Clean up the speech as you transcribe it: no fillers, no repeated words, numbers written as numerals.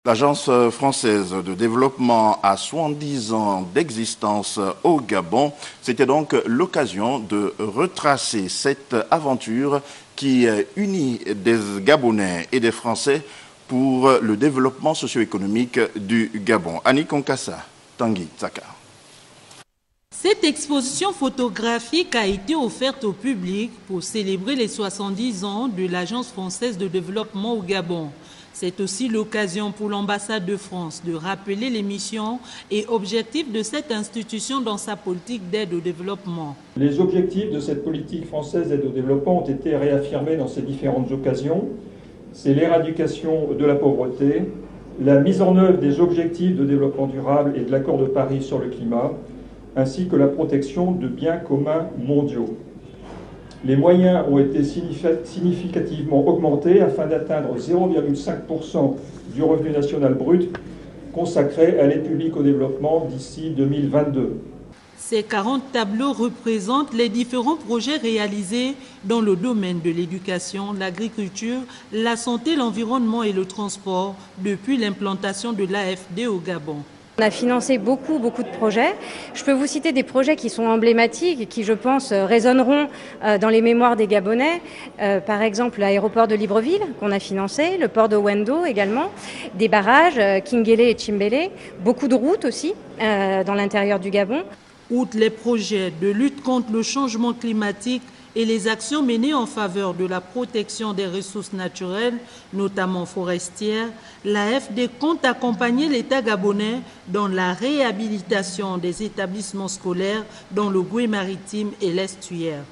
L'Agence française de développement a 70 ans d'existence au Gabon. C'était donc l'occasion de retracer cette aventure qui unit des Gabonais et des Français pour le développement socio-économique du Gabon. Annie Konkassa, Tanguy Tsaka. Cette exposition photographique a été offerte au public pour célébrer les 70 ans de l'Agence française de développement au Gabon. C'est aussi l'occasion pour l'ambassade de France de rappeler les missions et objectifs de cette institution dans sa politique d'aide au développement. Les objectifs de cette politique française d'aide au développement ont été réaffirmés dans ces différentes occasions. C'est l'éradication de la pauvreté, la mise en œuvre des objectifs de développement durable et de l'accord de Paris sur le climat, ainsi que la protection de biens communs mondiaux. Les moyens ont été significativement augmentés afin d'atteindre 0,5% du revenu national brut consacré à l'aide publique au développement d'ici 2022. Ces 40 tableaux représentent les différents projets réalisés dans le domaine de l'éducation, l'agriculture, la santé, l'environnement et le transport depuis l'implantation de l'AFD au Gabon. On a financé beaucoup de projets. Je peux vous citer des projets qui sont emblématiques et qui, je pense, résonneront dans les mémoires des Gabonais. Par exemple, l'aéroport de Libreville qu'on a financé, le port de Wendo également, des barrages, Kingele et Chimbele, beaucoup de routes aussi dans l'intérieur du Gabon. Outre les projets de lutte contre le changement climatique et les actions menées en faveur de la protection des ressources naturelles, notamment forestières, l'AFD compte accompagner l'État gabonais dans la réhabilitation des établissements scolaires dans le Goué maritime et l'estuaire.